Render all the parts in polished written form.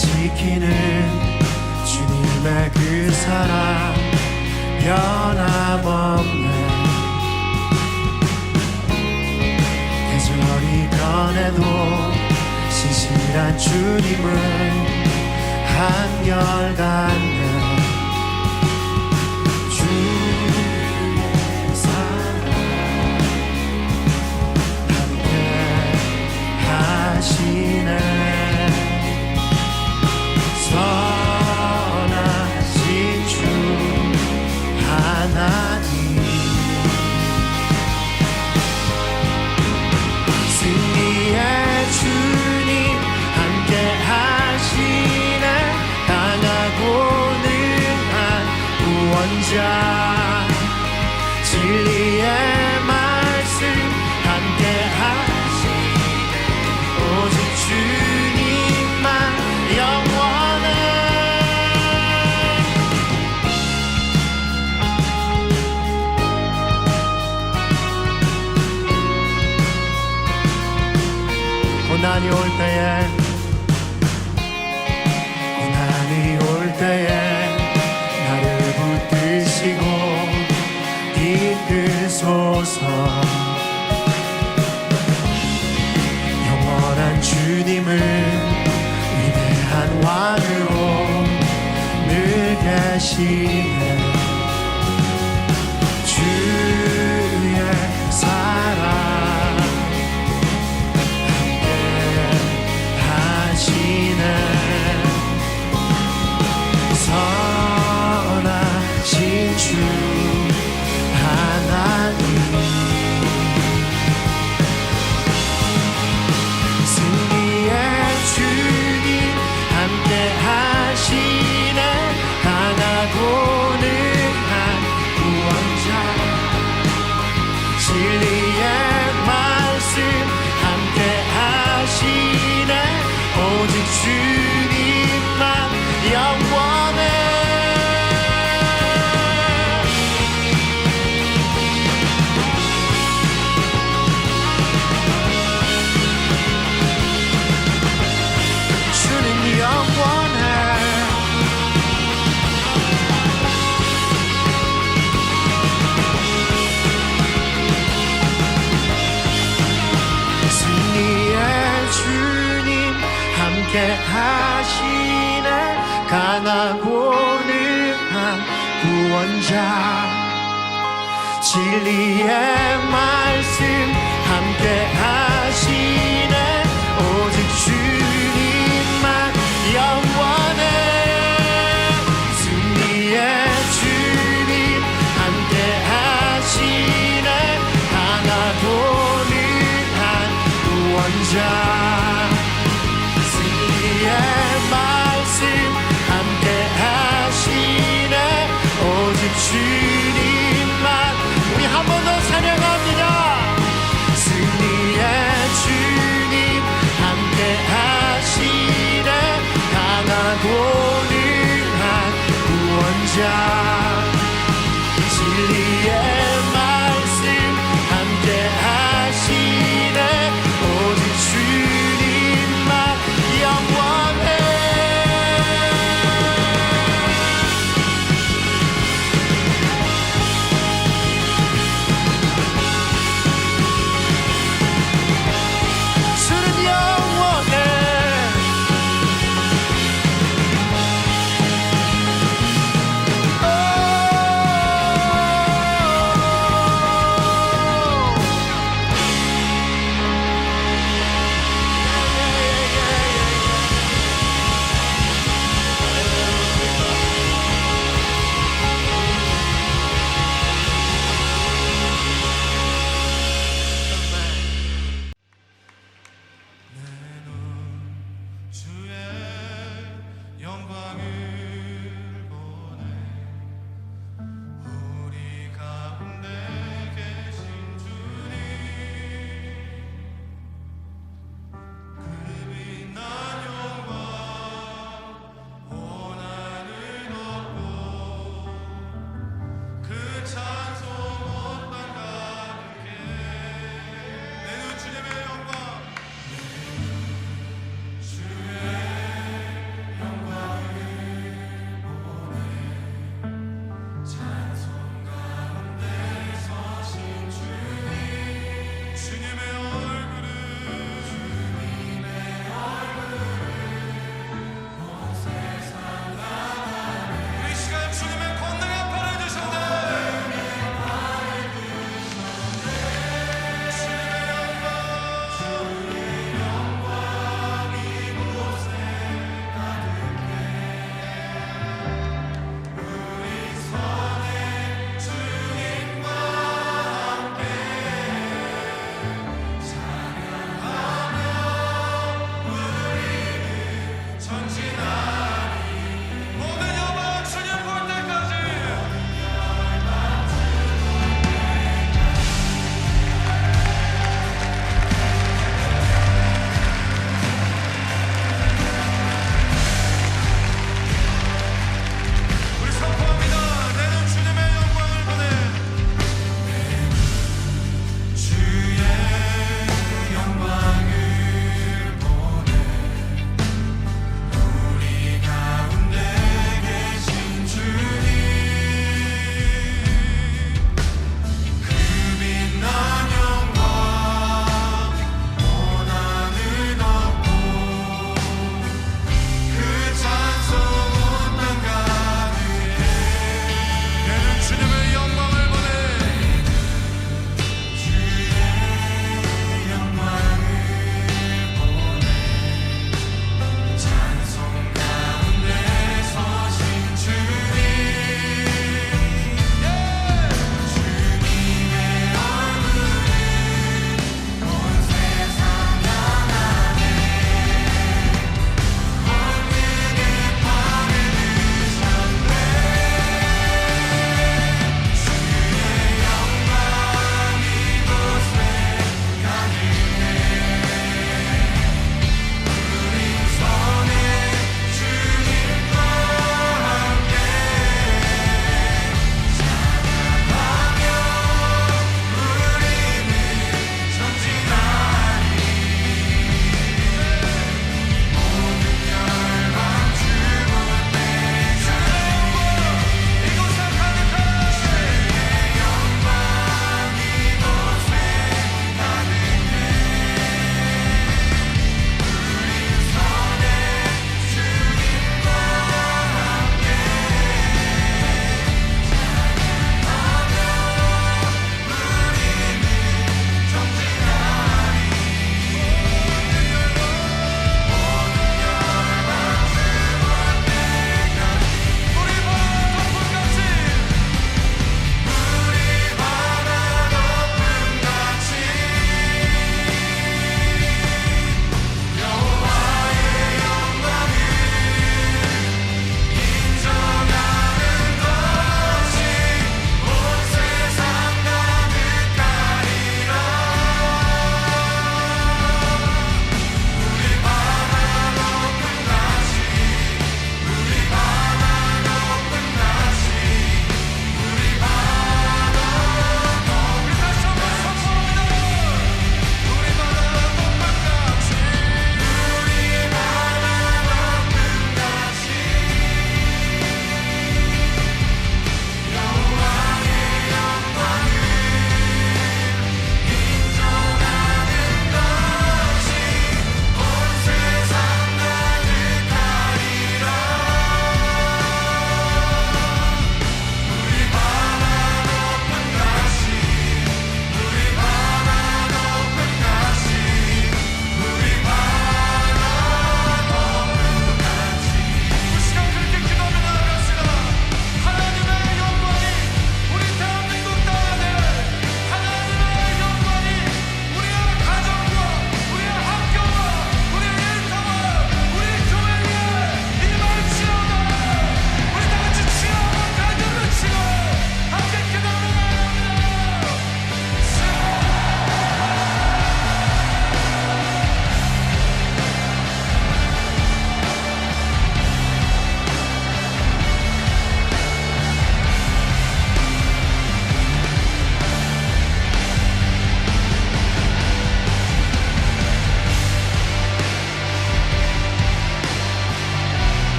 지키는 주님의 그 사랑 변함없네. 계절이 변해도 신실한 주님은 한결같네. 주의 사랑 함께 하시네. 선하신 주 하나님, 승리의 주님 함께 하시네. 강하고 능한 구원자, 진리의 말씀 함께 하시네. 오직 주님만 영원해. 고난이 올 때에, 고난이 올 때에 나를 붙드시고 이끄소서. 영원한 주님을 위대한 왕으로 늘 계시네. 주의 사랑 함께 하시네. 선하신 주 하나님, 승리의 주님 함께 하시네. 강하고 능한 구원자, 진리의 말씀 함께 하시네. 오직 주님만 영원해. 주는 영원해. 승리의 주님 함께 하시네. 강하고 능한 구원자, 진리의 말씀 함께 하시네. 오직 주님만 영원해. 승리의 주님 함께 하시네. 강하고 능한 구원자, 진리의 말씀 함께 하시네. 오직 주님만. 우리 한 번 더 찬양합니다. 승리의 주님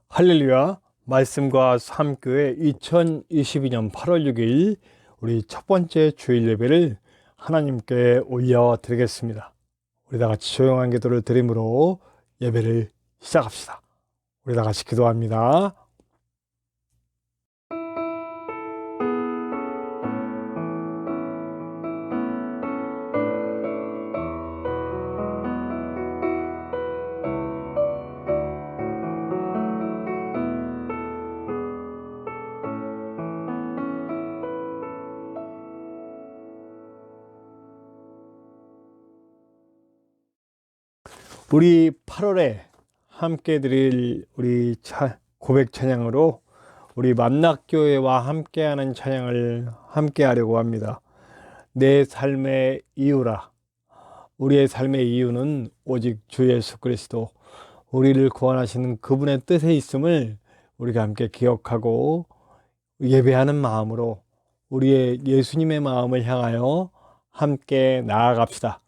할렐루야. 말씀과 삶교회 2022년 8월 6일 우리 첫 번째 주일 예배를 하나님께 올려드리겠습니다. 우리 다 같이 조용한 기도를 드림으로 예배를 시작합시다. 우리 다 같이 기도합니다. 우리 8월에 함께 드릴 우리 고백 찬양으로 우리 만낙교회와 함께하는 찬양을 함께 하려고 합니다. 내 삶의 이유라. 우리의 삶의 이유는 오직 주 예수 그리스도, 우리를 구원하시는 그분의 뜻에 있음을 우리가 함께 기억하고 예배하는 마음으로 우리의 예수님의 마음을 향하여 함께 나아갑시다.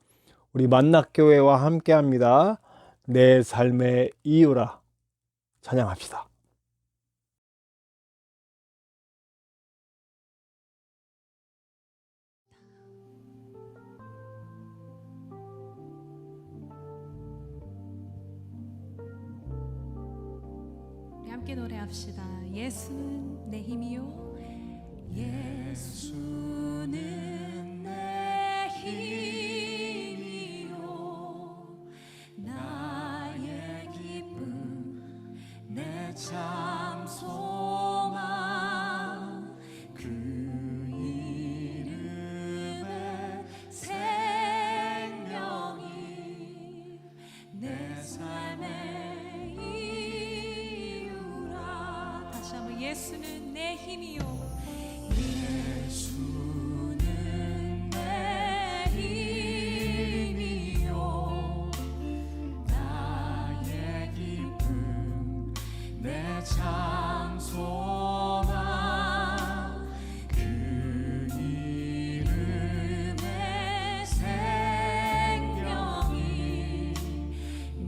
우리 만낙교회와 함께합니다. 내 삶의 이유라. 찬양합시다. 우리 함께 노래합시다. 예수는 내 힘이요, 예수는 내 힘이요, 나의 기쁨, 내 참 소망, 그 이름의 생명이 내 삶의 이유라. 다시 한번 예수는 내 힘이요, 예수는 내 힘이요, 나의 기쁨, 내 참 소망, 그 이름의 생명이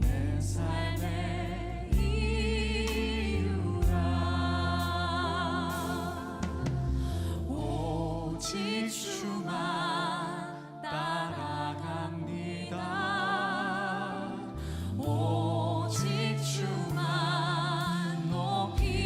내 삶의 이유라. 오직 주만 따라갑니다. 오직 주만 높이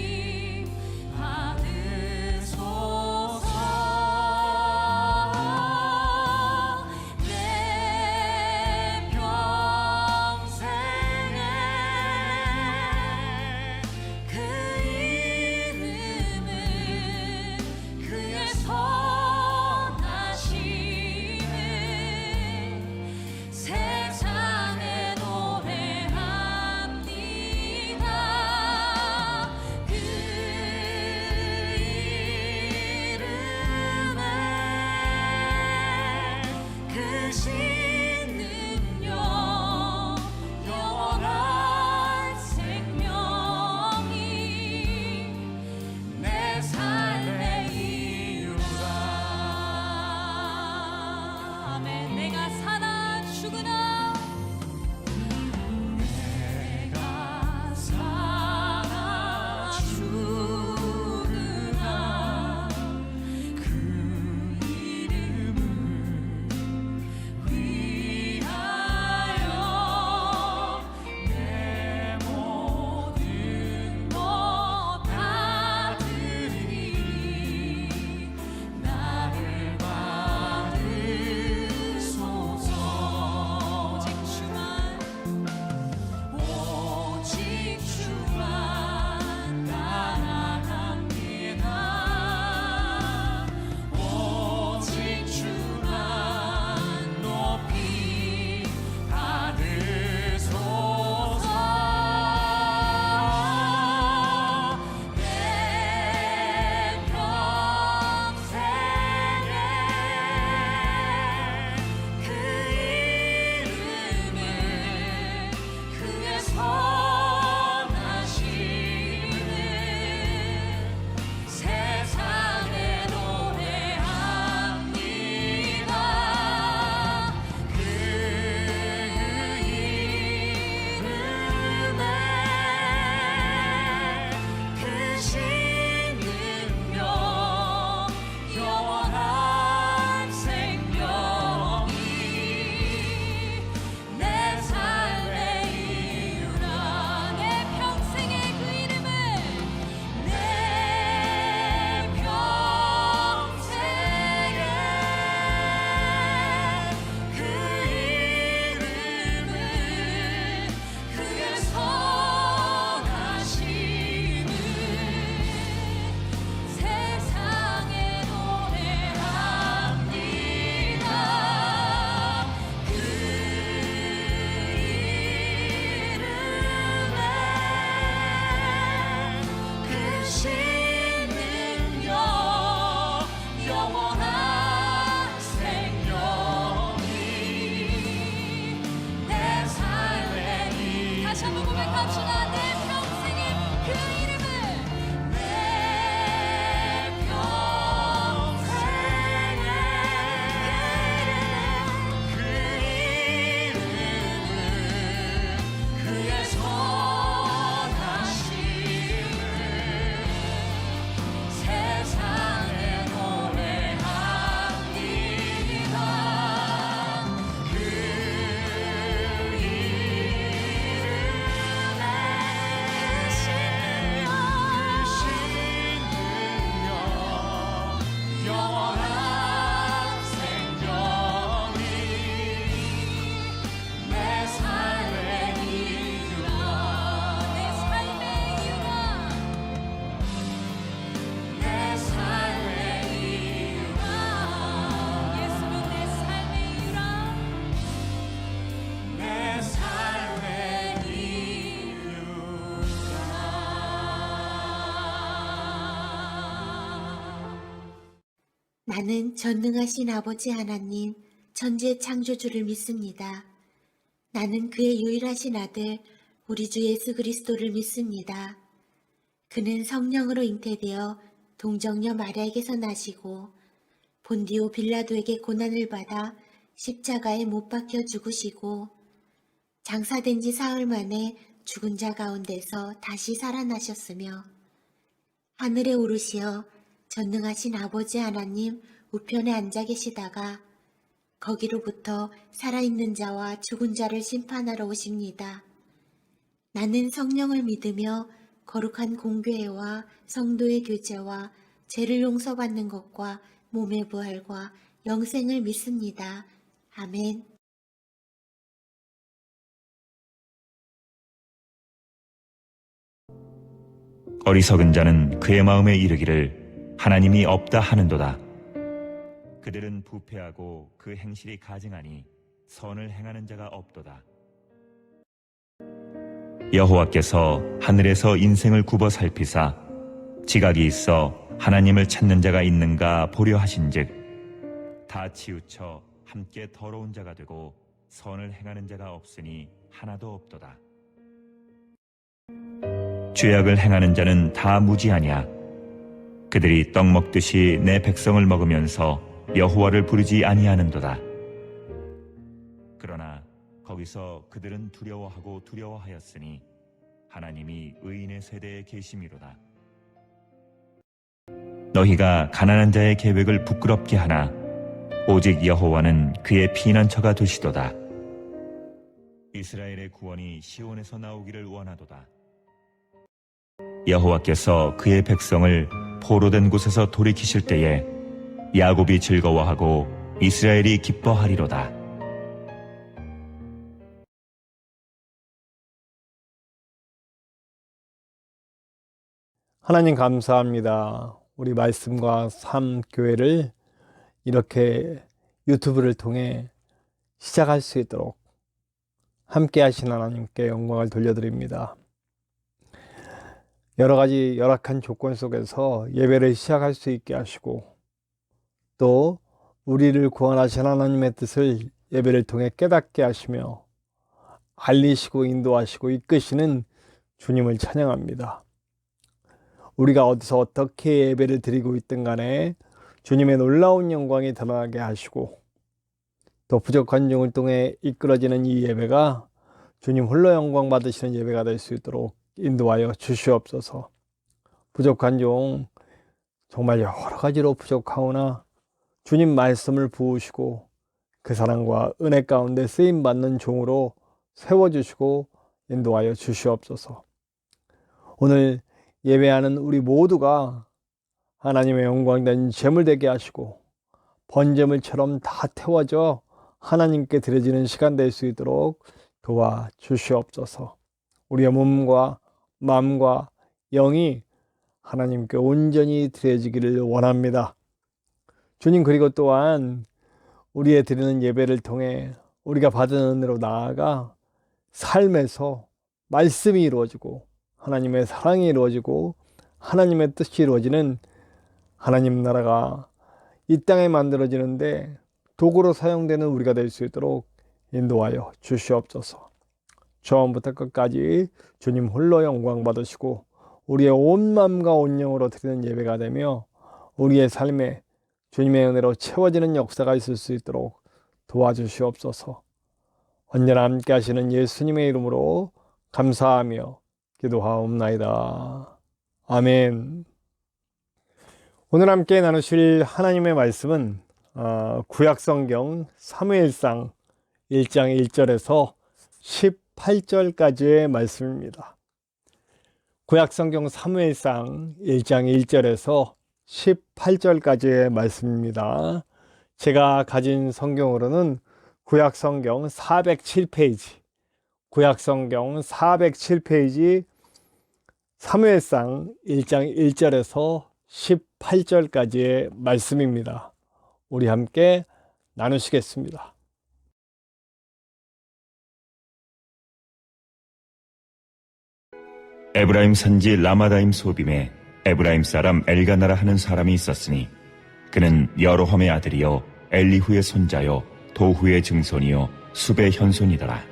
나는 전능하신 아버지 하나님, 천지의 창조주를 믿습니다. 나는 그의 유일하신 아들, 우리 주 예수 그리스도를 믿습니다. 그는 성령으로 잉태되어 동정녀 마리아에게서 나시고 본디오 빌라도에게 고난을 받아 십자가에 못 박혀 죽으시고 장사된 지 사흘 만에 죽은 자 가운데서 다시 살아나셨으며 하늘에 오르시어 전능하신 아버지 하나님 우편에 앉아 계시다가 거기로부터 살아있는 자와 죽은 자를 심판하러 오십니다. 나는 성령을 믿으며 거룩한 공교회와 성도의 교제와 죄를 용서받는 것과 몸의 부활과 영생을 믿습니다. 아멘. 어리석은 자는 그의 마음에 이르기를 하나님이 없다 하는도다. 그들은 부패하고 그 행실이 가증하니 선을 행하는 자가 없도다. 여호와께서 하늘에서 인생을 굽어 살피사 지각이 있어 하나님을 찾는 자가 있는가 보려 하신즉 다 치우쳐 함께 더러운 자가 되고 선을 행하는 자가 없으니 하나도 없도다. 죄악을 행하는 자는 다 무지하냐. 그들이 떡 먹듯이 내 백성을 먹으면서 여호와를 부르지 아니하는도다. 그러나 거기서 그들은 두려워하고 두려워하였으니 하나님이 의인의 세대에 계심이로다. 너희가 가난한 자의 계획을 부끄럽게 하나 오직 여호와는 그의 피난처가 되시도다. 이스라엘의 구원이 시온에서 나오기를 원하도다. 여호와께서 그의 백성을 포로된 곳에서 돌이키실 때에 야곱이 즐거워하고 이스라엘이 기뻐하리로다. 하나님 감사합니다. 우리 말씀과 삶 교회를 이렇게 유튜브를 통해 시작할 수 있도록 함께 하신 하나님께 영광을 돌려드립니다. 여러 가지 열악한 조건 속에서 예배를 시작할 수 있게 하시고 또 우리를 구원하신 하나님의 뜻을 예배를 통해 깨닫게 하시며 알리시고 인도하시고 이끄시는 주님을 찬양합니다. 우리가 어디서 어떻게 예배를 드리고 있든 간에 주님의 놀라운 영광이 드러나게 하시고 또 부족한 종을 통해 이끌어지는 이 예배가 주님 홀로 영광 받으시는 예배가 될 수 있도록 인도하여 주시옵소서. 부족한 종 정말 여러 가지로 부족하오나 주님 말씀을 부으시고 그 사랑과 은혜 가운데 쓰임받는 종으로 세워주시고 인도하여 주시옵소서. 오늘 예배하는 우리 모두가 하나님의 영광된 제물 되게 하시고 번제물처럼 다 태워져 하나님께 드려지는 시간 될 수 있도록 도와주시옵소서. 우리의 몸과 마음과 영이 하나님께 온전히 드려지기를 원합니다. 주님, 그리고 또한 우리의 드리는 예배를 통해 우리가 받은 은혜로 나아가 삶에서 말씀이 이루어지고 하나님의 사랑이 이루어지고 하나님의 뜻이 이루어지는 하나님 나라가 이 땅에 만들어지는데 도구로 사용되는 우리가 될 수 있도록 인도하여 주시옵소서. 처음부터 끝까지 주님 홀로 영광 받으시고 우리의 온 마음과 온 영으로 드리는 예배가 되며 우리의 삶에 주님의 은혜로 채워지는 역사가 있을 수 있도록 도와주시옵소서. 언제나 함께 하시는 예수님의 이름으로 감사하며 기도하옵나이다. 아멘. 오늘 함께 나누실 하나님의 말씀은 구약성경 사무엘상 1장 1절에서 18절까지의 말씀입니다. 구약성경 사무엘상 1장 1절에서 18절까지의 말씀입니다. 제가 가진 성경으로는 구약성경 407페이지, 구약성경 407페이지 사무엘상 1장 1절에서 18절까지의 말씀입니다. 우리 함께 나누시겠습니다. 에브라임 산지 라마다임 소빔에 에브라임 사람 엘가나라 하는 사람이 있었으니 그는 여로함의 아들이요 엘리후의 손자요 도후의 증손이요 숲의 현손이더라.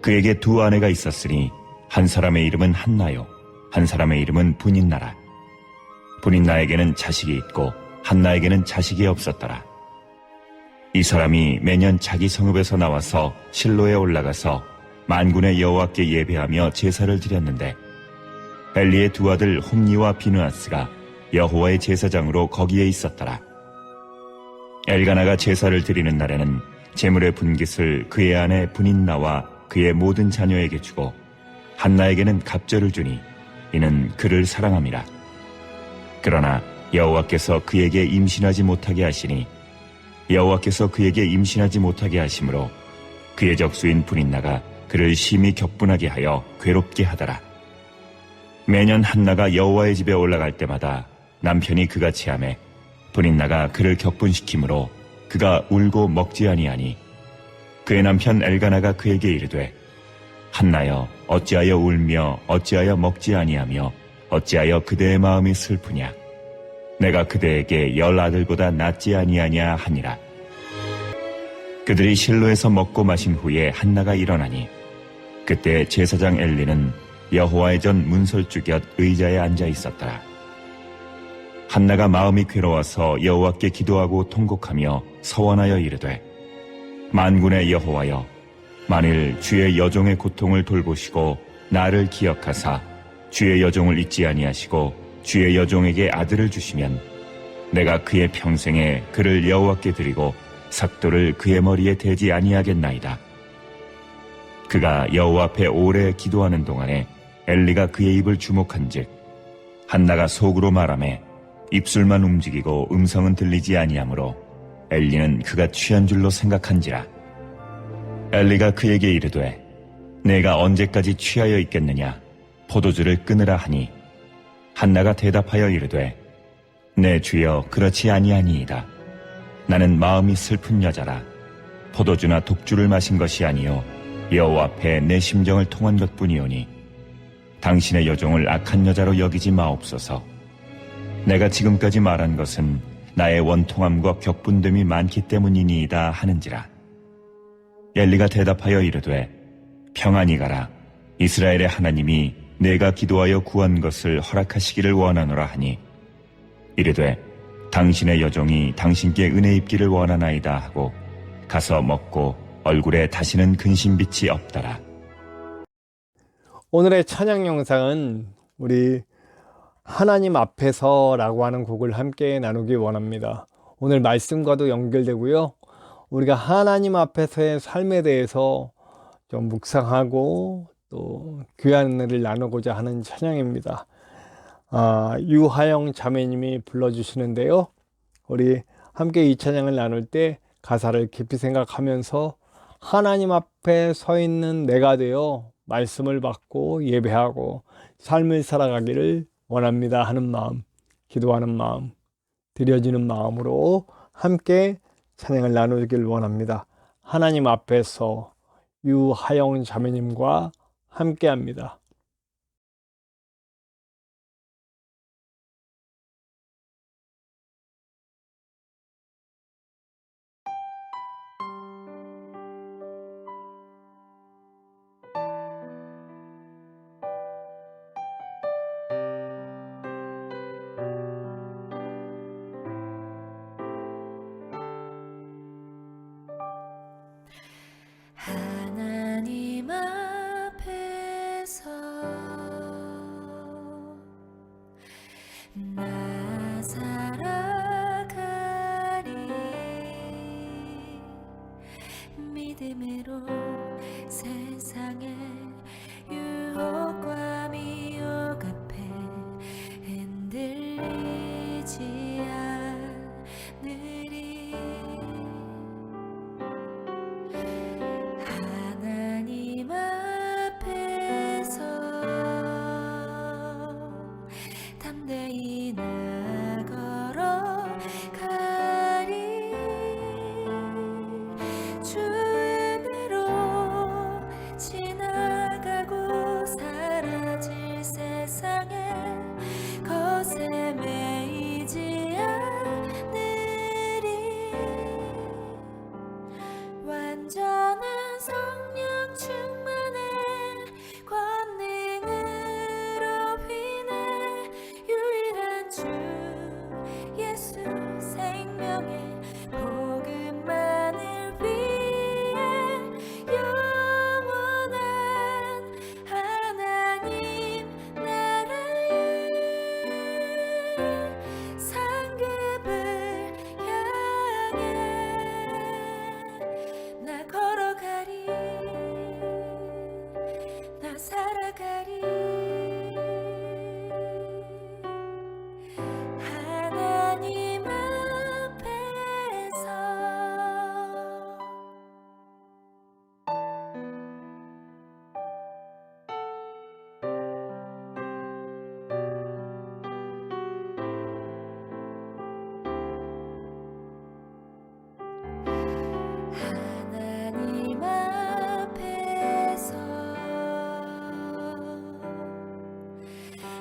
그에게 두 아내가 있었으니 한 사람의 이름은 한나요 한 사람의 이름은 분인나라. 분인나에게는 자식이 있고 한나에게는 자식이 없었더라. 이 사람이 매년 자기 성읍에서 나와서 실로에 올라가서 만군의 여호와께 예배하며 제사를 드렸는데 엘리의 두 아들 홈니와 비느하스가 여호와의 제사장으로 거기에 있었더라. 엘가나가 제사를 드리는 날에는 제물의 분깃을 그의 아내 분인나와 그의 모든 자녀에게 주고 한나에게는 갑절을 주니 이는 그를 사랑함이라. 그러나 여호와께서 그에게 임신하지 못하게 하시니 여호와께서 그에게 임신하지 못하게 하심으로 그의 적수인 분인나가 그를 심히 격분하게 하여 괴롭게 하더라. 매년 한나가 여호와의 집에 올라갈 때마다 남편이 그가 체함해 분인나가 그를 격분시키므로 그가 울고 먹지 아니하니 그의 남편 엘가나가 그에게 이르되 한나여 어찌하여 울며 어찌하여 먹지 아니하며 어찌하여 그대의 마음이 슬프냐 내가 그대에게 10 아들보다 낫지 아니하냐 하니라. 그들이 실로에서 먹고 마신 후에 한나가 일어나니 그때 제사장 엘리는 여호와의 전 문설주 곁 의자에 앉아 있었더라. 한나가 마음이 괴로워서 여호와께 기도하고 통곡하며 서원하여 이르되 만군의 여호와여 만일 주의 여종의 고통을 돌보시고 나를 기억하사 주의 여종을 잊지 아니하시고 주의 여종에게 아들을 주시면 내가 그의 평생에 그를 여호와께 드리고 삭도를 그의 머리에 대지 아니하겠나이다. 그가 여호와 앞에 오래 기도하는 동안에 엘리가 그의 입을 주목한즉 한나가 속으로 말하매 입술만 움직이고 음성은 들리지 아니하므로 엘리는 그가 취한 줄로 생각한지라. 엘리가 그에게 이르되 내가 언제까지 취하여 있겠느냐 포도주를 끊으라 하니 한나가 대답하여 이르되 내 주여 그렇지 아니하니이다. 나는 마음이 슬픈 여자라. 포도주나 독주를 마신 것이 아니요 여호와 앞에 내 심정을 통한 것뿐이오니 당신의 여종을 악한 여자로 여기지 마옵소서. 내가 지금까지 말한 것은 나의 원통함과 격분됨이 많기 때문이니이다 하는지라. 엘리가 대답하여 이르되 평안히 가라. 이스라엘의 하나님이 내가 기도하여 구한 것을 허락하시기를 원하노라 하니 이르되 당신의 여종이 당신께 은혜 입기를 원하나이다 하고 가서 먹고 얼굴에 다시는 근심빛이 없더라. 오늘의 찬양 영상은 우리 하나님 앞에서라고 하는 곡을 함께 나누기 원합니다. 오늘 말씀과도 연결되고요. 우리가 하나님 앞에서의 삶에 대해서 좀 묵상하고 또 귀한 은혜를 나누고자 하는 찬양입니다. 유하영 자매님이 불러주시는데요. 우리 함께 이 찬양을 나눌 때 가사를 깊이 생각하면서 하나님 앞에 서 있는 내가 되어 말씀을 받고 예배하고 삶을 살아가기를 원합니다 하는 마음, 기도하는 마음, 드려지는 마음으로 함께 찬양을 나누길 원합니다. 하나님 앞에서 유하영 자매님과 함께합니다. 하나님 앞에서 나 살아가리 믿음으로 세상의 유혹과 미혹 앞에 흔들리지 않으리 하나님 앞에서 담대히 나걸어가리 주 은혜로 지나가고 사라질 세상에 것에 매이지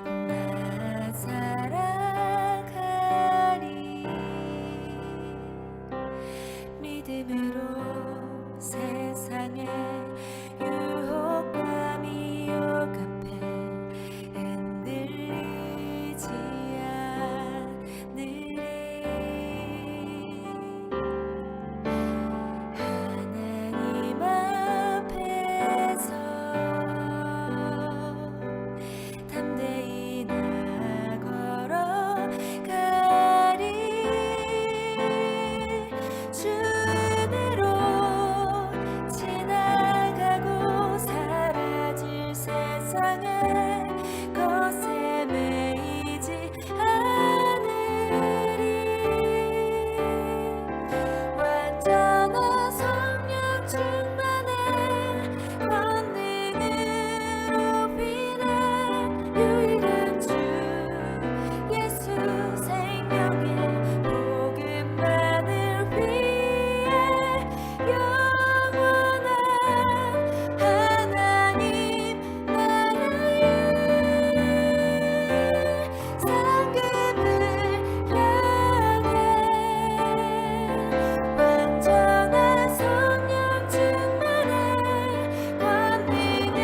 나 살아가리 믿음으로 세상의 유혹과 미혹 앞에 흔들리지 않으리 하나님 앞에서 담대히 나 걸어가리 주 은혜로 지나가고 사라질 세상의 것에 매이지 않으리 완전한 성령 충만의 권능으로 인해 유일한 주 예수 생명의 복음만을 위해 영원한 하나님 나라의 상급을 향해 완전한 성령 충만의 권능으로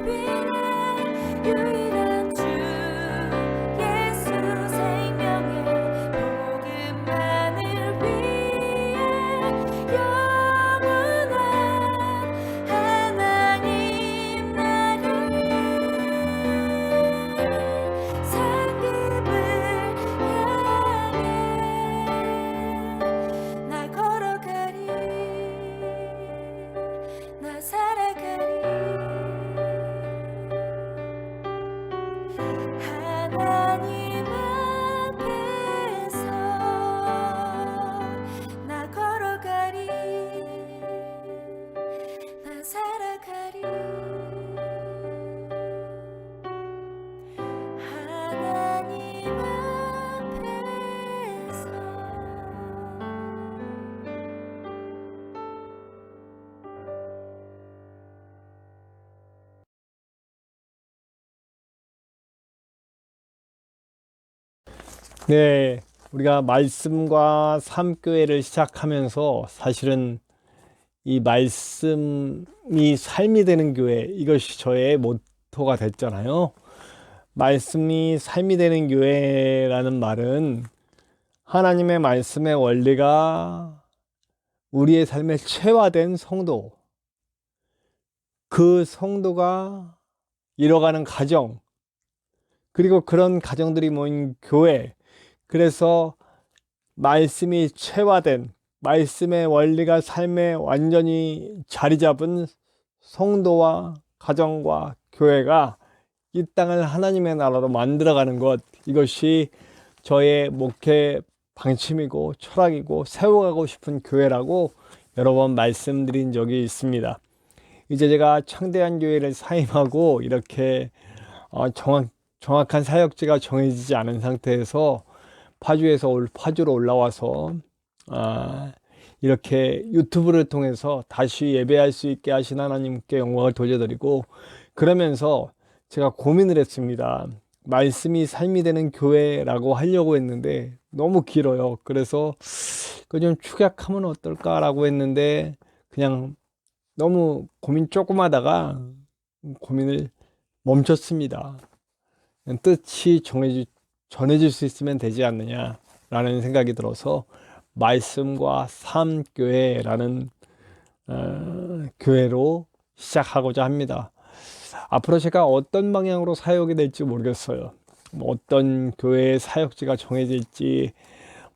인해 유일한 주 예수 생명의 복음만을 위해 영원한 하나님 나라의 상급을 향해 나 걸어가리 나 살아가리 하나님 앞에서 나 걸어가리 나 살아가리 하나님 앞에서 네, 우리가 말씀과 삶교회를 시작하면서 사실은 이 말씀이 삶이 되는 교회, 이것이 저의 모토가 됐잖아요. 말씀이 삶이 되는 교회라는 말은 하나님의 말씀의 원리가 우리의 삶에 체화된 성도, 그 성도가 이뤄가는 가정, 그리고 그런 가정들이 모인 교회, 그래서 말씀이 체화된, 말씀의 원리가 삶에 완전히 자리 잡은 성도와 가정과 교회가 이 땅을 하나님의 나라로 만들어가는 것, 이것이 저의 목회 방침이고 철학이고 세워가고 싶은 교회라고 여러 번 말씀드린 적이 있습니다. 이제 제가 창대한 교회를 사임하고 이렇게 정확한 사역지가 정해지지 않은 상태에서 파주로 올라와서 이렇게 유튜브를 통해서 다시 예배할 수 있게 하신 하나님께 영광을 돌려드리고, 그러면서 제가 고민을 했습니다. 말씀이 삶이 되는 교회라고 하려고 했는데 너무 길어요. 그래서 그거 좀 축약하면 어떨까라고 했는데 그냥 너무 고민 조금 하다가 고민을 멈췄습니다. 뜻이 전해질 수 있으면 되지 않느냐라는 생각이 들어서 말씀과 삶 교회라는 교회로 시작하고자 합니다. 앞으로 제가 어떤 방향으로 사역이 될지 모르겠어요. 어떤 교회의 사역지가 정해질지,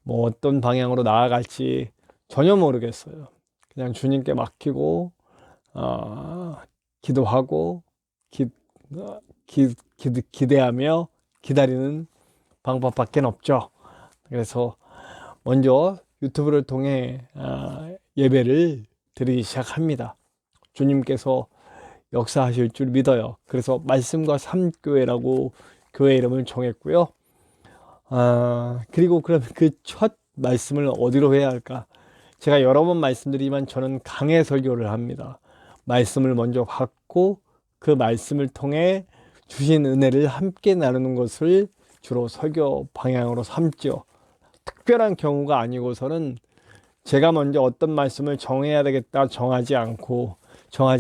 어떤 방향으로 나아갈지 전혀 모르겠어요. 그냥 주님께 맡기고 기도하고 기대하며 기다리는 방법밖에 없죠. 그래서 먼저 유튜브를 통해 예배를 드리기 시작합니다. 주님께서 역사하실 줄 믿어요. 그래서 말씀과 삶교회라고 교회 이름을 정했고요. 그리고 그러면 그 첫 말씀을 어디로 해야 할까? 제가 여러 번 말씀드리지만 저는 강해 설교를 합니다. 말씀을 먼저 받고 그 말씀을 통해 주신 은혜를 함께 나누는 것을 주로 설교 방향으로 삼죠. 특별한 경우가 아니고서는 제가 먼저 어떤 말씀을 정해야 되겠다 정하지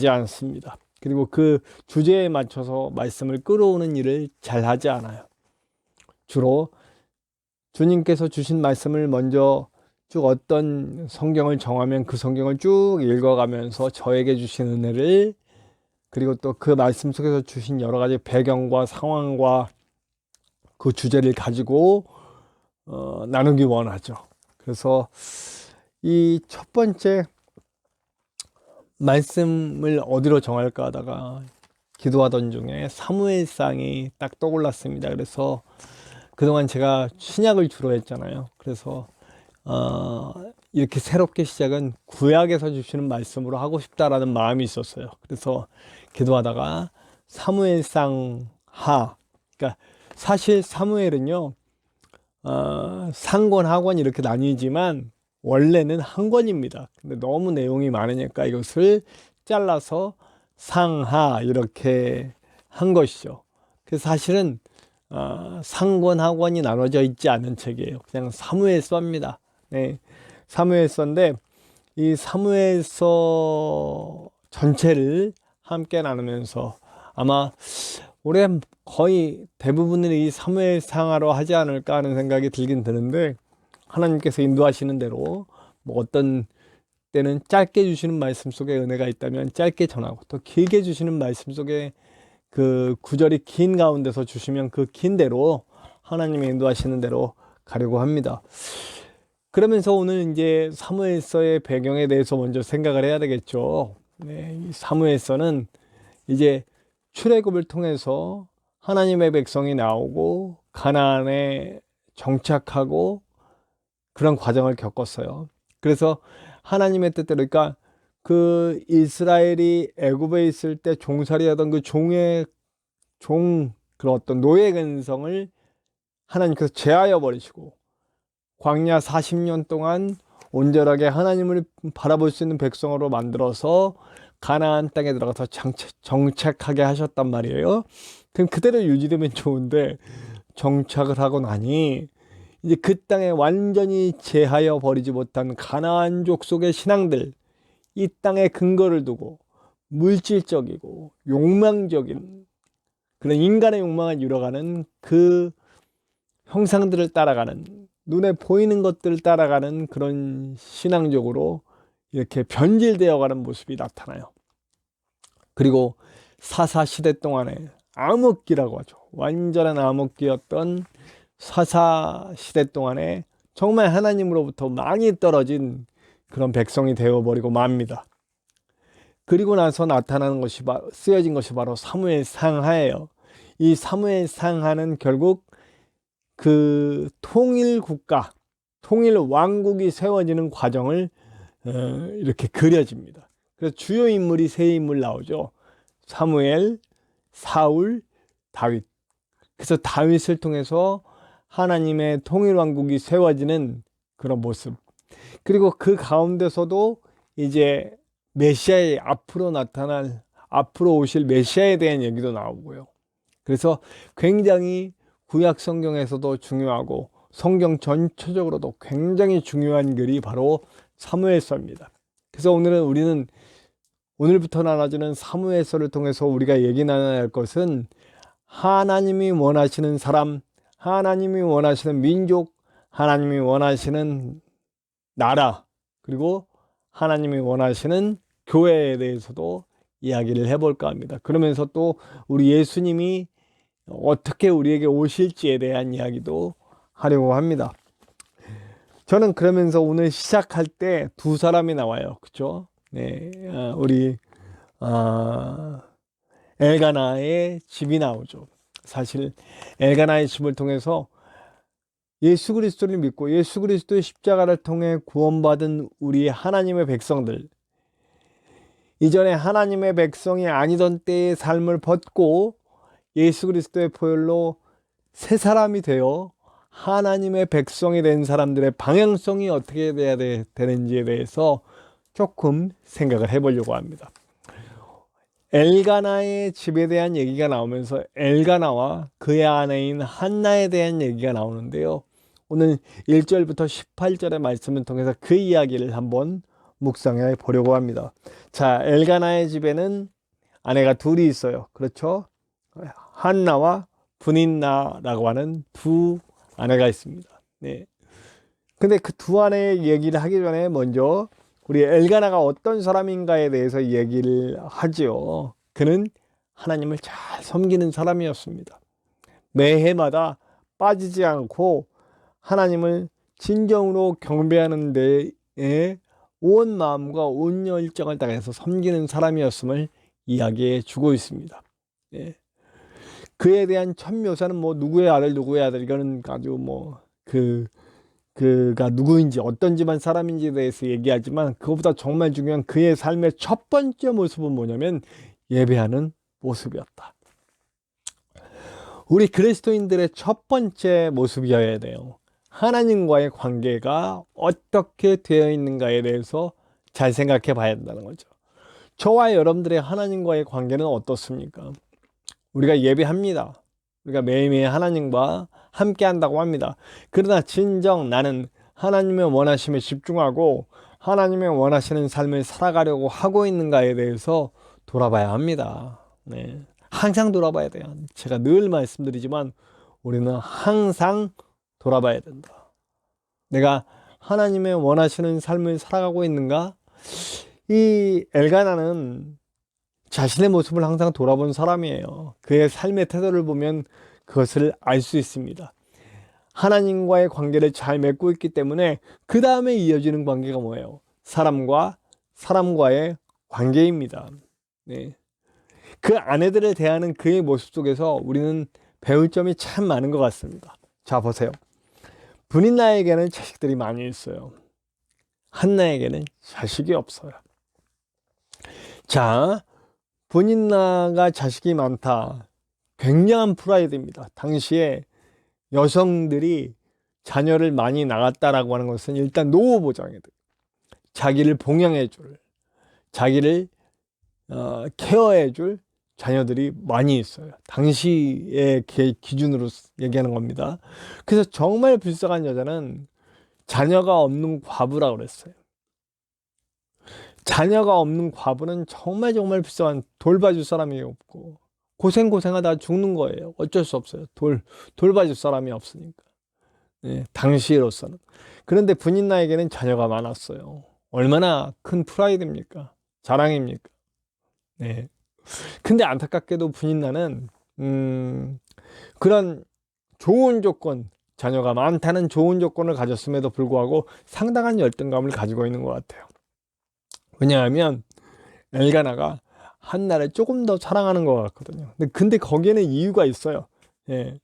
않습니다. 그리고 그 주제에 맞춰서 말씀을 끌어오는 일을 잘 하지 않아요. 주로 주님께서 주신 말씀을 먼저 쭉 어떤 성경을 정하면 그 성경을 쭉 읽어가면서 저에게 주신 은혜를, 그리고 또 그 말씀 속에서 주신 여러 가지 배경과 상황과 그 주제를 가지고 나누기 원하죠. 그래서 이 첫 번째 말씀을 어디로 정할까 하다가 기도하던 중에 사무엘상이 딱 떠올랐습니다. 그래서 그동안 제가 신약을 주로 했잖아요. 그래서 이렇게 새롭게 시작은 구약에서 주시는 말씀으로 하고 싶다라는 마음이 있었어요. 그래서 기도하다가 사무엘상 하, 그러니까 사실 사무엘은요, 상권, 하권 이렇게 나뉘지만 원래는 한 권입니다. 근데 너무 내용이 많으니까 이것을 잘라서 상하 이렇게 한 것이죠. 그래서 사실은 상권, 하권이 나눠져 있지 않은 책이에요. 그냥 사무엘서입니다. 네, 사무엘서인데 이 사무엘서 전체를 함께 나누면서 아마 올해 거의 대부분을 이 사무엘상하로 하지 않을까 하는 생각이 들긴 드는데, 하나님께서 인도하시는 대로 뭐 어떤 때는 짧게 주시는 말씀 속에 은혜가 있다면 짧게 전하고, 또 길게 주시는 말씀 속에 그 구절이 긴 가운데서 주시면 그 긴 대로 하나님의 인도하시는 대로 가려고 합니다. 그러면서 오늘 이제 사무엘서의 배경에 대해서 먼저 생각을 해야 되겠죠. 네, 이 사무엘서는 이제 출애굽을 통해서 하나님의 백성이 나오고 가나안에 정착하고 그런 과정을 겪었어요. 그래서 하나님의 뜻대로, 그러니까 그 이스라엘이 애굽에 있을 때 종살이하던 그 그런 어떤 노예 근성을 하나님께서 제하여 버리시고 광야 40년 동안 온전하게 하나님을 바라볼 수 있는 백성으로 만들어서 가나안 땅에 들어가서 정착하게 하셨단 말이에요. 그럼 그대로 유지되면 좋은데, 정착을 하고 나니 이제 그 땅에 완전히 제하여 버리지 못한 가나안 족속의 신앙들, 이 땅에 근거를 두고 물질적이고 욕망적인 그런 인간의 욕망을 이뤄가는 그 형상들을 따라가는, 눈에 보이는 것들을 따라가는 그런 신앙적으로 이렇게 변질되어가는 모습이 나타나요. 그리고 사사 시대 동안에 암흑기라고 하죠. 완전한 암흑기였던 사사 시대 동안에 정말 하나님으로부터 많이 떨어진 그런 백성이 되어버리고 맙니다. 그리고 나서 나타나는 것이, 쓰여진 것이 바로 사무엘상하예요. 이 사무엘상하는 결국 그 통일국가, 통일왕국이 세워지는 과정을 이렇게 그려집니다. 그래서 주요 인물이 세 인물 나오죠. 사무엘, 사울, 다윗. 그래서 다윗을 통해서 하나님의 통일왕국이 세워지는 그런 모습. 그리고 그 가운데서도 이제 메시아의 앞으로 오실 메시아에 대한 얘기도 나오고요. 그래서 굉장히 구약 성경에서도 중요하고 성경 전체적으로도 굉장히 중요한 글이 바로 사무엘서입니다. 그래서 우리는 오늘부터 나눠지는 사무엘서를 통해서 우리가 얘기 나눠야 할 것은 하나님이 원하시는 사람, 하나님이 원하시는 민족, 하나님이 원하시는 나라, 그리고 하나님이 원하시는 교회에 대해서도 이야기를 해볼까 합니다. 그러면서 또 우리 예수님이 어떻게 우리에게 오실지에 대한 이야기도 하려고 합니다. 저는 그러면서 오늘 시작할 때 두 사람이 나와요. 그렇죠? 네, 우리 엘가나의 집이 나오죠. 사실 엘가나의 집을 통해서 예수 그리스도를 믿고 예수 그리스도의 십자가를 통해 구원받은 우리 하나님의 백성들, 이전에 하나님의 백성이 아니던 때의 삶을 벗고 예수 그리스도의 보혈로 새 사람이 되어 하나님의 백성이 된 사람들의 방향성이 어떻게 돼야 되는지에 대해서 조금 생각을 해보려고 합니다. 엘가나의 집에 대한 얘기가 나오면서 엘가나와 그의 아내인 한나에 대한 얘기가 나오는데요. 오늘 1절부터 18절의 말씀을 통해서 그 이야기를 한번 묵상해 보려고 합니다. 자, 엘가나의 집에는 아내가 둘이 있어요. 그렇죠? 한나와 브닌나라고 하는 두 아내가 있습니다. 네. 근데 그 두 아내의 얘기를 하기 전에 먼저 우리 엘가나가 어떤 사람인가에 대해서 얘기를 하지요. 그는 하나님을 잘 섬기는 사람이었습니다. 매해마다 빠지지 않고 하나님을 진정으로 경배하는 데에 온 마음과 온 열정을 다해서 섬기는 사람이었음을 이야기해 주고 있습니다. 예. 그에 대한 첫 묘사는 뭐 누구의 아들 이거는 아주 그가 누구인지 어떤 집안 사람인지에 대해서 얘기하지만 그것보다 정말 중요한 그의 삶의 첫 번째 모습은 뭐냐면 예배하는 모습이었다. 우리 그리스도인들의 첫 번째 모습이어야 돼요. 하나님과의 관계가 어떻게 되어 있는가에 대해서 잘 생각해 봐야 된다는 거죠. 저와 여러분들의 하나님과의 관계는 어떻습니까? 우리가 예배합니다. 우리가 매일매일 하나님과 함께 한다고 합니다. 그러나 진정 나는 하나님의 원하심에 집중하고 하나님의 원하시는 삶을 살아가려고 하고 있는가에 대해서 돌아봐야 합니다. 네. 항상 돌아봐야 돼요. 제가 늘 말씀드리지만 우리는 항상 돌아봐야 된다. 내가 하나님의 원하시는 삶을 살아가고 있는가? 이 엘가나는 자신의 모습을 항상 돌아본 사람이에요. 그의 삶의 태도를 보면 그것을 알 수 있습니다. 하나님과의 관계를 잘 맺고 있기 때문에 그 다음에 이어지는 관계가 뭐예요? 사람과 사람과의 관계입니다. 네. 그 아내들을 대하는 그의 모습 속에서 우리는 배울 점이 참 많은 것 같습니다. 자, 보세요. 브닌나에게는 자식들이 많이 있어요. 한나에게는 자식이 없어요. 자, 브닌나가 자식이 많다. 굉장한 프라이드입니다. 당시에 여성들이 자녀를 많이 낳았다라고 하는 것은 일단 노후 보장에 자기를 봉양해 줄, 자기를 케어해 줄 자녀들이 많이 있어요. 당시의 기준으로 얘기하는 겁니다. 그래서 정말 불쌍한 여자는 자녀가 없는 과부라고 그랬어요. 자녀가 없는 과부는 정말 불쌍한, 돌봐줄 사람이 없고 고생하다 죽는 거예요. 어쩔 수 없어요. 돌봐줄 사람이 없으니까. 네, 당시로서는. 그런데 브닌나에게는 자녀가 많았어요. 얼마나 큰 프라이드입니까? 자랑입니까? 네. 근데 안타깝게도 브닌나는 그런 좋은 조건, 자녀가 많다는 좋은 조건을 가졌음에도 불구하고 상당한 열등감을 가지고 있는 것 같아요. 왜냐하면 엘가나가 한나를 조금 더 사랑하는 것 같거든요. 근데 거기에는 이유가 있어요. 예.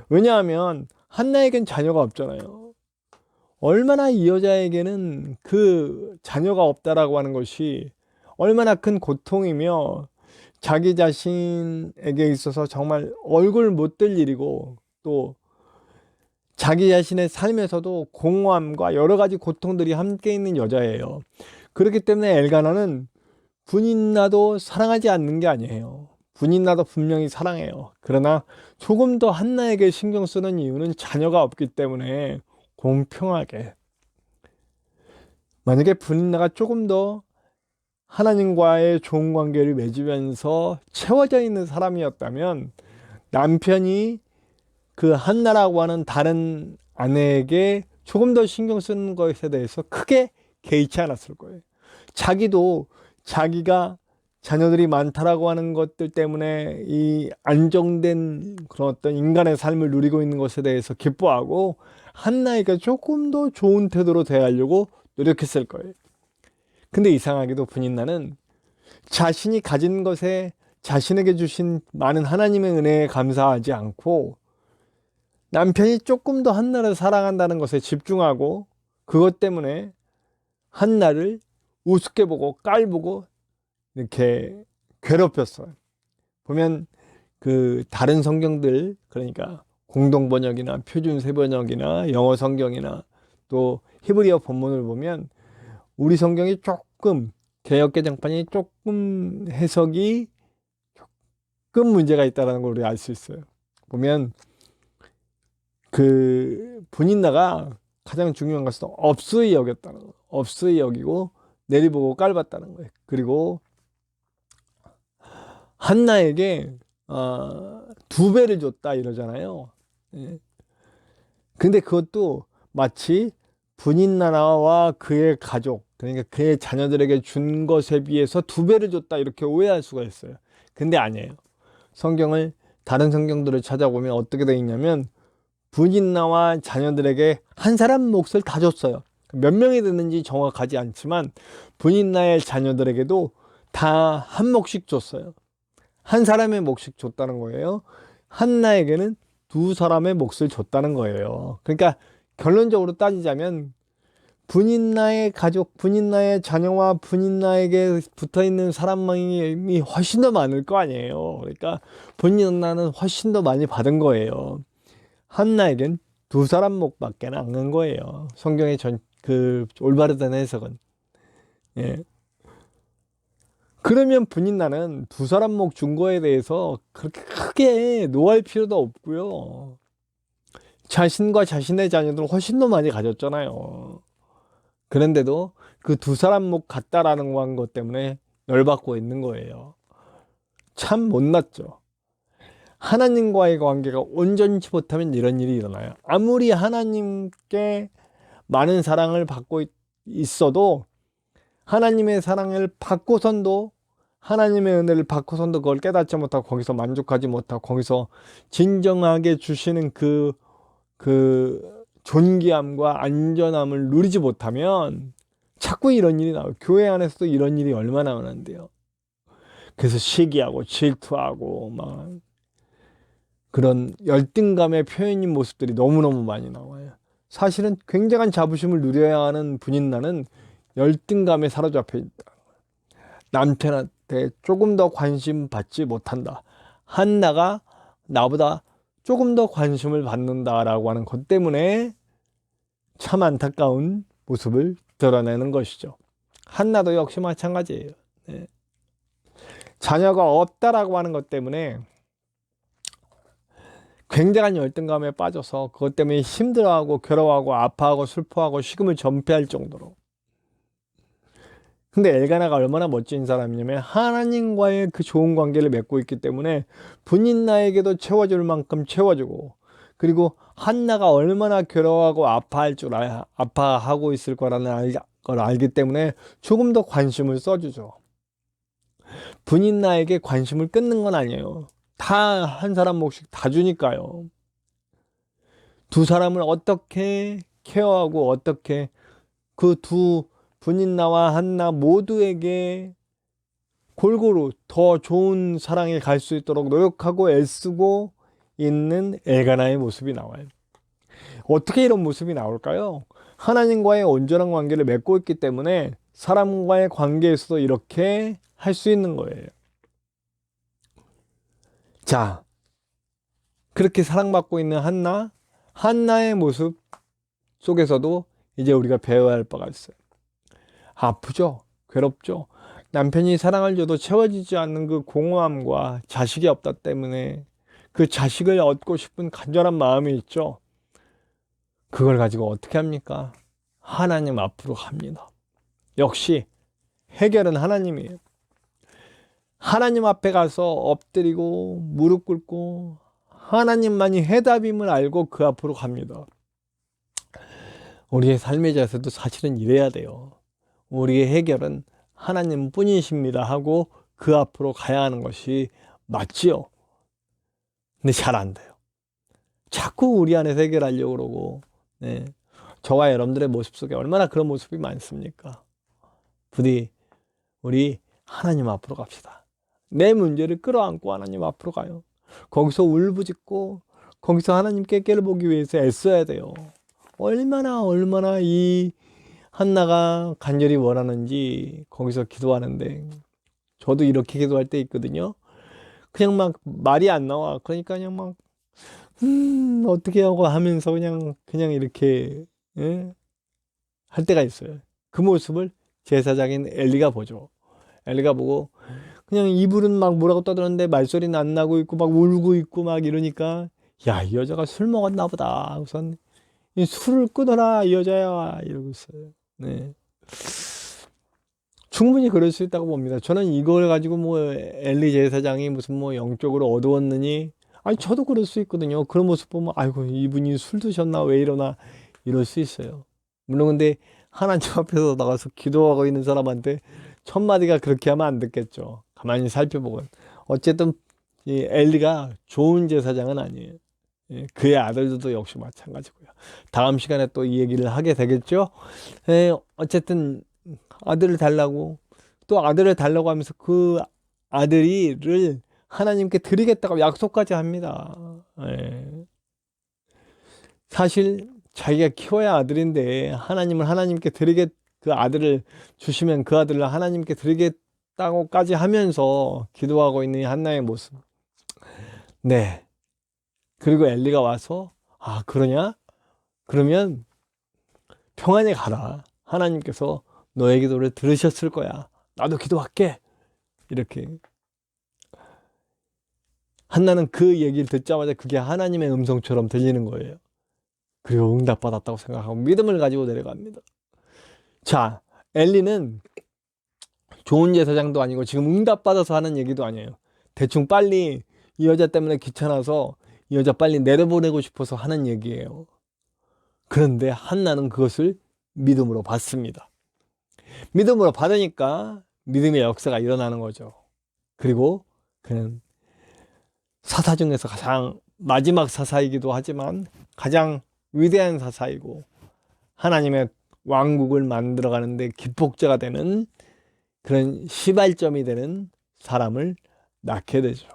왜냐하면 한나에겐 자녀가 없잖아요. 얼마나 이 여자에게는 그 자녀가 없다라고 하는 것이 얼마나 큰 고통이며 자기 자신에게 있어서 정말 얼굴 못 들 일이고 또 자기 자신의 삶에서도 공허함과 여러 가지 고통들이 함께 있는 여자예요. 그렇기 때문에 엘가나는 브닌나도 사랑하지 않는 게 아니에요. 브닌나도 분명히 사랑해요. 그러나 조금 더 한나에게 신경 쓰는 이유는 자녀가 없기 때문에 공평하게, 만약에 브닌나가 조금 더 하나님과의 좋은 관계를 맺으면서 채워져 있는 사람이었다면 남편이 그 한나라고 하는 다른 아내에게 조금 더 신경 쓰는 것에 대해서 크게 개의치 않았을 거예요. 자기도 자기가 자녀들이 많다라고 하는 것들 때문에 이 안정된 그런 어떤 인간의 삶을 누리고 있는 것에 대해서 기뻐하고 한나에게 조금 더 좋은 태도로 대하려고 노력했을 거예요. 근데 이상하게도 브닌나는 자신이 가진 것에 자신에게 주신 많은 하나님의 은혜에 감사하지 않고 남편이 조금 더 한나를 사랑한다는 것에 집중하고 그것 때문에 한나를 우습게 보고 깔보고 이렇게 괴롭혔어요. 보면 그 다른 성경들, 그러니까 공동 번역이나 표준 세 번역이나 영어 성경이나 또 히브리어 본문을 보면 우리 성경이 조금 개역 개정판이 조금 해석이 큰 문제가 있다는 걸 우리가 알 수 있어요. 보면 그 분인나가 가장 중요한 것은 업수히 여겼다는 거예요. 업수히 여기고 내리보고 깔봤다는 거예요. 그리고 한나에게 2배를 줬다 이러잖아요. 예. 근데 그것도 마치 분인나와 그의 가족, 그러니까 그의 자녀들에게 준 것에 비해서 2배를 줬다 이렇게 오해할 수가 있어요. 근데 아니에요. 성경을 다른 성경들을 찾아보면 어떻게 되어 있냐면 분인나와 자녀들에게 한 사람 몫을 다 줬어요. 몇 명이 됐는지 정확하지 않지만 분인나의 자녀들에게도 다 한 몫씩 줬어요. 한 사람의 몫씩 줬다는 거예요. 한나에게는 2사람의 몫을 줬다는 거예요. 그러니까 결론적으로 따지자면 분인나의 가족, 분인나의 자녀와 분인나에게 붙어있는 사람이 훨씬 더 많을 거 아니에요. 그러니까 분인나는 훨씬 더 많이 받은 거예요. 한나에겐 2사람 몫밖에 안 간 거예요. 성경의 그 올바르다는 해석은. 예. 그러면 분인나는 2사람 몫 준 거에 대해서 그렇게 크게 노할 필요도 없고요. 자신과 자신의 자녀들은 훨씬 더 많이 가졌잖아요. 그런데도 그 2사람 몫 같다라는 것 때문에 열받고 있는 거예요. 참 못났죠. 하나님과의 관계가 온전치 못하면 이런 일이 일어나요. 아무리 하나님께 많은 사랑을 받고 있어도 하나님의 사랑을 받고선도 하나님의 은혜를 받고선도 그걸 깨닫지 못하고 거기서 만족하지 못하고 거기서 진정하게 주시는 그 존귀함과 안전함을 누리지 못하면 자꾸 이런 일이 나와요. 교회 안에서도 이런 일이 얼마나 많은데요. 그래서 시기하고 질투하고 막 그런 열등감의 표현인 모습들이 너무너무 많이 나와요. 사실은 굉장한 자부심을 누려야 하는 분인나는 열등감에 사로잡혀 있다. 남편한테 조금 더 관심 받지 못한다. 한나가 나보다 조금 더 관심을 받는다라고 하는 것 때문에 참 안타까운 모습을 드러내는 것이죠. 한나도 역시 마찬가지예요. 네. 자녀가 없다라고 하는 것 때문에 굉장한 열등감에 빠져서 그것 때문에 힘들어하고 괴로워하고 아파하고 슬퍼하고 식음을 전폐할 정도로. 근데 엘가나가 얼마나 멋진 사람이냐면 하나님과의 그 좋은 관계를 맺고 있기 때문에 분인나에게도 채워줄 만큼 채워주고, 그리고 한나가 얼마나 괴로워하고 아파하고 있을 거라는 걸 알기 때문에 조금 더 관심을 써주죠. 분인나에게 관심을 끊는 건 아니에요. 다 한 사람 몫씩 다 주니까요. 2사람을 어떻게 케어하고 어떻게 그 분인나와 한나 모두에게 골고루 더 좋은 사랑에 갈 수 있도록 노력하고 애쓰고 있는 엘가나의 모습이 나와요. 어떻게 이런 모습이 나올까요? 하나님과의 온전한 관계를 맺고 있기 때문에 사람과의 관계에서도 이렇게 할 수 있는 거예요. 자, 그렇게 사랑받고 있는 한나의 모습 속에서도 이제 우리가 배워야 할 바가 있어요. 아프죠? 괴롭죠? 남편이 사랑을 줘도 채워지지 않는 그 공허함과 자식이 없다 때문에 그 자식을 얻고 싶은 간절한 마음이 있죠. 그걸 가지고 어떻게 합니까? 하나님 앞으로 갑니다. 역시 해결은 하나님이에요. 하나님 앞에 가서 엎드리고 무릎 꿇고 하나님만이 해답임을 알고 그 앞으로 갑니다. 우리의 삶의 자세도 사실은 이래야 돼요. 우리의 해결은 하나님 뿐이십니다 하고 그 앞으로 가야 하는 것이 맞지요. 근데 잘 안 돼요. 자꾸 우리 안에서 해결하려고 그러고, 네. 저와 여러분들의 모습 속에 얼마나 그런 모습이 많습니까? 부디 우리 하나님 앞으로 갑시다. 내 문제를 끌어안고 하나님 앞으로 가요. 거기서 울부짖고 거기서 하나님께 깨를 보기 위해서 애써야 돼요. 얼마나 이 한나가 간절히 원하는지 거기서 기도하는데, 저도 이렇게 기도할 때 있거든요. 그냥 막 말이 안 나와. 그러니까 그냥 막 어떻게 하고 하면서 그냥 이렇게 할 때가 있어요. 그 모습을 제사장인 엘리가 보죠. 엘리가 보고 그냥 이불은 막 뭐라고 떠드는데 말소리는 안 나고 있고 막 울고 있고 막 이러니까 야, 이 여자가 술 먹었나 보다. 우선 이 술을 끊어라 이 여자야 이러고 있어요. 네. 충분히 그럴 수 있다고 봅니다. 저는 이걸 가지고 뭐 엘리 제사장이 무슨 뭐 영적으로 어두웠느니 아니 저도 그럴 수 있거든요. 그런 모습 보면 아이고 이분이 술 드셨나 왜 이러나 이럴 수 있어요. 물론 근데 하나님 앞에서 나가서 기도하고 있는 사람한테 첫 마디가 그렇게 하면 안 듣겠죠. 가만히 살펴보건 어쨌든 이 엘리가 좋은 제사장은 아니에요. 예, 그의 아들들도 역시 마찬가지고요. 다음 시간에 또 이 얘기를 하게 되겠죠. 예, 어쨌든 아들을 달라고 또 아들을 달라고 하면서 그 아들이를 하나님께 드리겠다고 약속까지 합니다. 예. 사실 자기가 키워야 아들인데 하나님을 하나님께 그 아들을 주시면 그 아들을 하나님께 드리겠다고까지 하면서 기도하고 있는 이 한나의 모습. 네. 그리고 엘리가 와서 아 그러냐? 그러면 평안히 가라. 하나님께서 너의 기도를 들으셨을 거야. 나도 기도할게. 이렇게 한나는 그 얘기를 듣자마자 그게 하나님의 음성처럼 들리는 거예요. 그리고 응답받았다고 생각하고 믿음을 가지고 내려갑니다. 자, 엘리는 좋은 제사장도 아니고 지금 응답받아서 하는 얘기도 아니에요. 대충 빨리 이 여자 때문에 귀찮아서 이 여자 빨리 내려보내고 싶어서 하는 얘기예요. 그런데 한나는 그것을 믿음으로 받습니다. 믿음으로 받으니까 믿음의 역사가 일어나는 거죠. 그리고 그는 사사 중에서 가장 마지막 사사이기도 하지만 가장 위대한 사사이고 하나님의 왕국을 만들어가는데 기폭제가 되는 그런 시발점이 되는 사람을 낳게 되죠.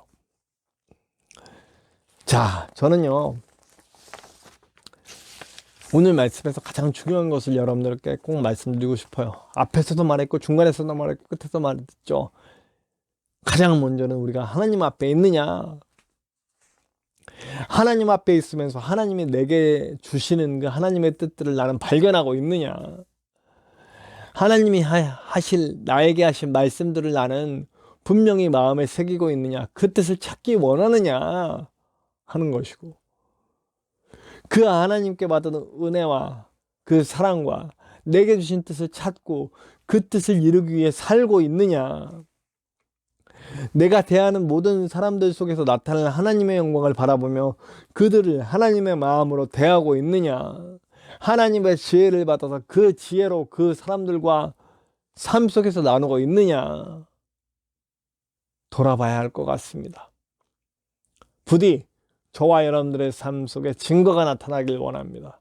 자, 저는요 오늘 말씀에서 가장 중요한 것을 여러분들께 꼭 말씀드리고 싶어요. 앞에서도 말했고 중간에서도 말했고 끝에서 말했죠. 가장 먼저는 우리가 하나님 앞에 있느냐, 하나님 앞에 있으면서 하나님이 내게 주시는 그 하나님의 뜻들을 나는 발견하고 있느냐, 하나님이 나에게 하신 말씀들을 나는 분명히 마음에 새기고 있느냐, 그 뜻을 찾기 원하느냐 하는 것이고, 그 하나님께 받은 은혜와 그 사랑과 내게 주신 뜻을 찾고 그 뜻을 이루기 위해 살고 있느냐, 내가 대하는 모든 사람들 속에서 나타나는 하나님의 영광을 바라보며 그들을 하나님의 마음으로 대하고 있느냐, 하나님의 지혜를 받아서 그 지혜로 그 사람들과 삶 속에서 나누고 있느냐 돌아봐야 할 것 같습니다. 부디 저와 여러분들의 삶 속에 증거가 나타나길 원합니다.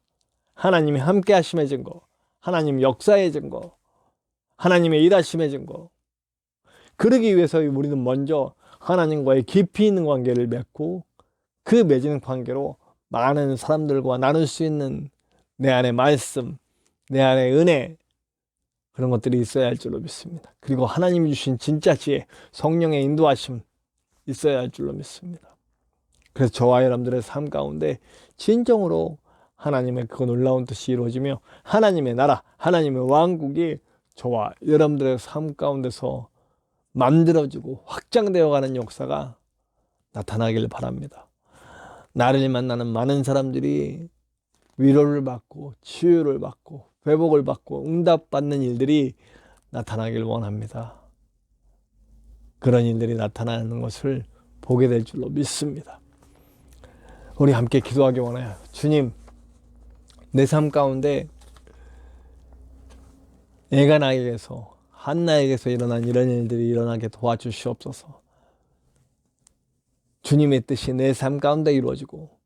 하나님이 함께 하심의 증거, 하나님 역사의 증거, 하나님의 일하심의 증거. 그러기 위해서 우리는 먼저 하나님과의 깊이 있는 관계를 맺고 그 맺은 관계로 많은 사람들과 나눌 수 있는 내 안에 말씀, 내 안에 은혜, 그런 것들이 있어야 할 줄로 믿습니다. 그리고 하나님이 주신 진짜 지혜, 성령의 인도하심 있어야 할 줄로 믿습니다. 그래서 저와 여러분들의 삶 가운데 진정으로 하나님의 그 놀라운 뜻이 이루어지며 하나님의 나라, 하나님의 왕국이 저와 여러분들의 삶 가운데서 만들어지고 확장되어가는 역사가 나타나길 바랍니다. 나를 만나는 많은 사람들이 위로를 받고 치유를 받고 회복을 받고 응답받는 일들이 나타나길 원합니다. 그런 일들이 나타나는 것을 보게 될 줄로 믿습니다. 우리 함께 기도하기 원해요. 주님, 내 삶 가운데 에가나에게서 한나에게서 일어난 이런 일들이 일어나게 도와주시옵소서. 주님의 뜻이 내 삶 가운데 이루어지고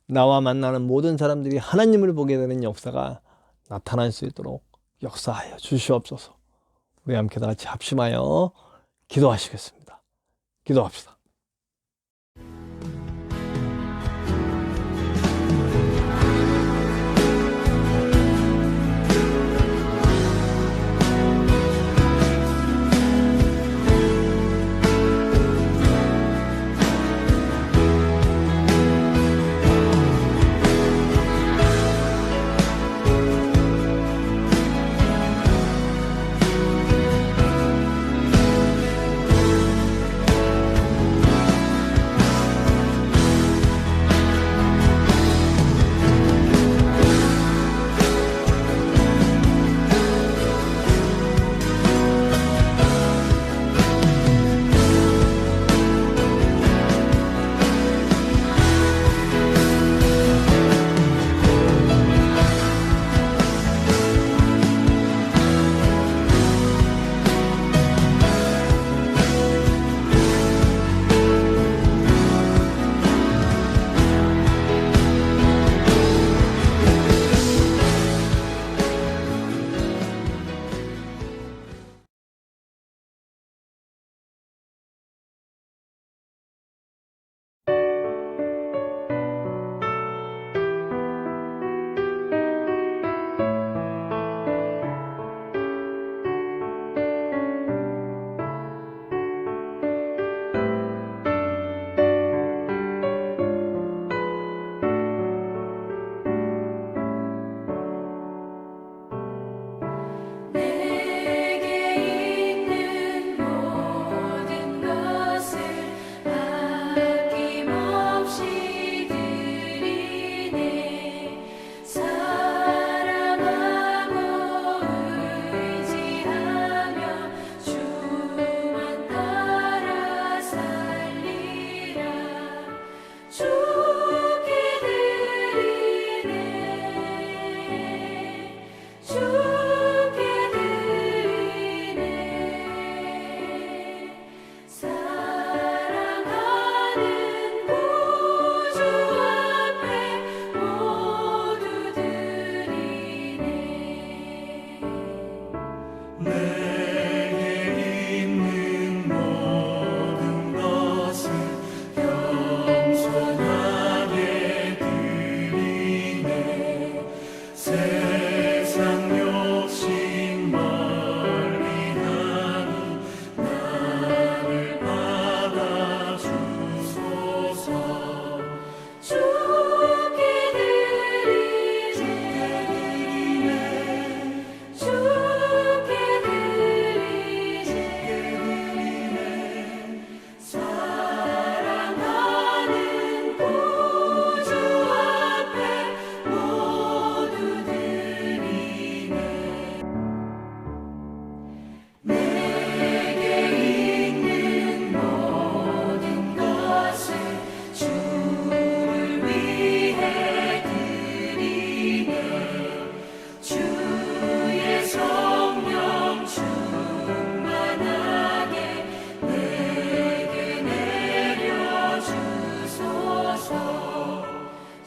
나와 만나는 모든 사람들이 하나님을 보게 되는 역사가 나타날 수 있도록 역사하여 주시옵소서. 우리 함께 다 같이 합심하여 기도하시겠습니다. 기도합시다.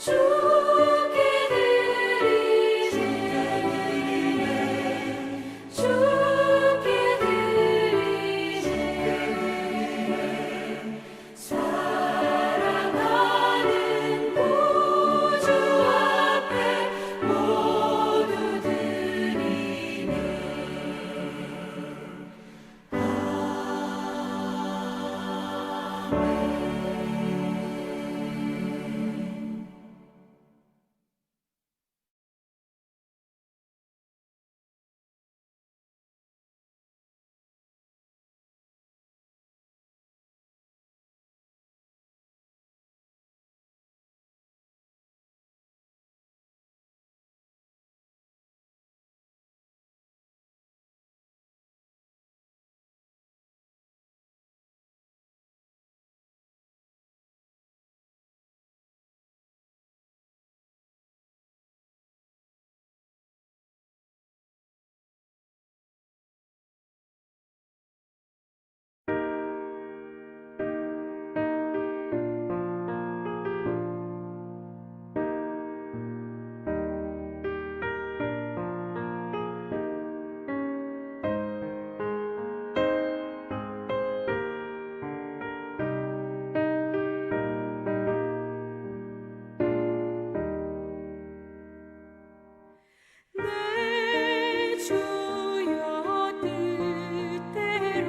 주께 드리네 주께 드리네 사랑하는 구주 앞에 모두 드리네 내 주여 뜻대로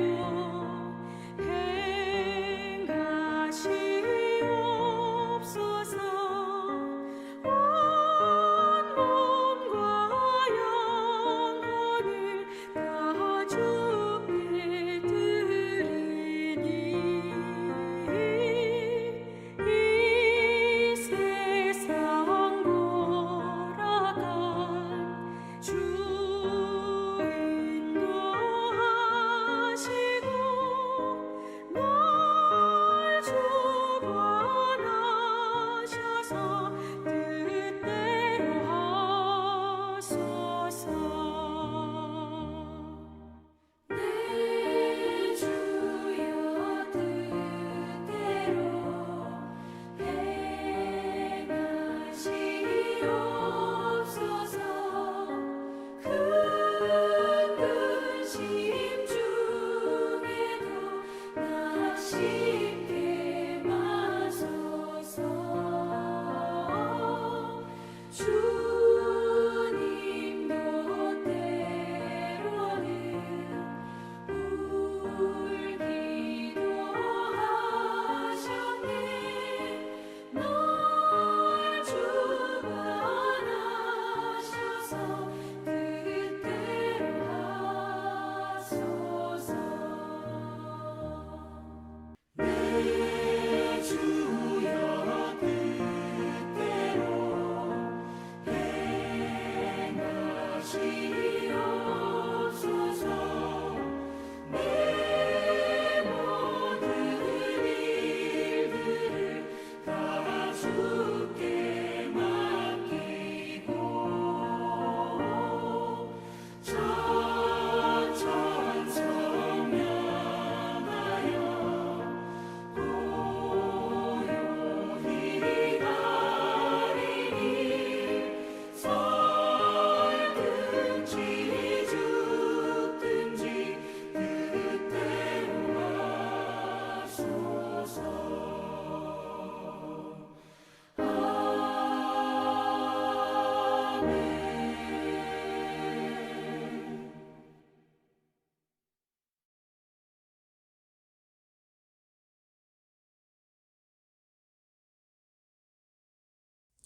행하시옵소서 온 몸과 영혼을 다 주께 드리니 이 세상 돌아간 주 인도하시고 널 주관하셔서 뜻대로 하소서 내 주여 뜻대로 행하시옵소서 큰 근심 중에도 나 쉽게 마소서 주님도 때로는 울기도 하셨네 널 주관하셔서 뜻대로 하소서 내 주여 뜻대로 행하시옵소서 내 모든 일들을 다 주께 맡기고 천천성명하여 고요히 가리니 살든지 죽든지 뜻대로 하소서 아멘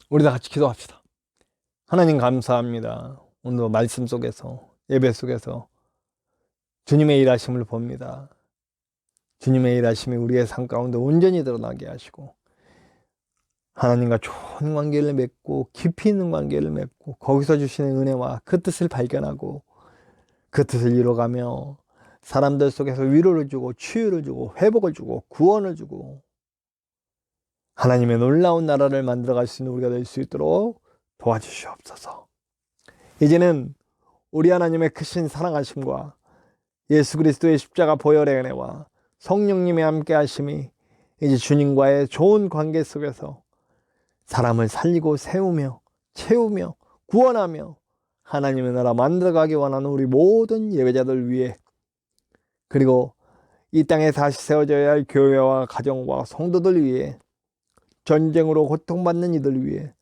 우리 다 같이 기도합시다. 하나님 감사합니다. 오늘 말씀 속에서 예배 속에서 주님의 일하심을 봅니다. 주님의 일하심이 우리의 삶 가운데 온전히 드러나게 하시고 하나님과 좋은 관계를 맺고 깊이 있는 관계를 맺고 거기서 주시는 은혜와 그 뜻을 발견하고 그 뜻을 이뤄가며 사람들 속에서 위로를 주고 치유를 주고 회복을 주고 구원을 주고 하나님의 놀라운 나라를 만들어갈 수 있는 우리가 될 수 있도록 도와주시옵소서. 이제는 우리 하나님의 크신 사랑하심과 예수 그리스도의 십자가 보혈의 은혜와 성령님의 함께 하심이 이제 주님과의 좋은 관계 속에서 사람을 살리고 세우며 채우며 구원하며 하나님의 나라 만들어가기 원하는 우리 모든 예배자들 위해, 그리고 이 땅에 다시 세워져야 할 교회와 가정과 성도들 위해, 전쟁으로 고통받는 이들 위해,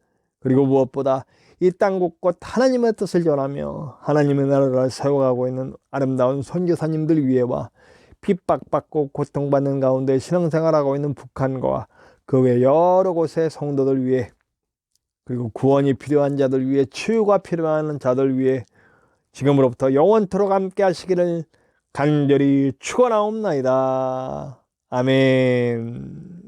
그리고 무엇보다 이 땅 곳곳 하나님의 뜻을 전하며 하나님의 나라를 세워가고 있는 아름다운 선교사님들 위해와 핍박받고 고통받는 가운데 신앙생활하고 있는 북한과 그 외 여러 곳의 성도들 위해, 그리고 구원이 필요한 자들 위해, 치유가 필요한 자들 위해 지금으로부터 영원토록 함께 하시기를 간절히 축원하옵나이다. 아멘.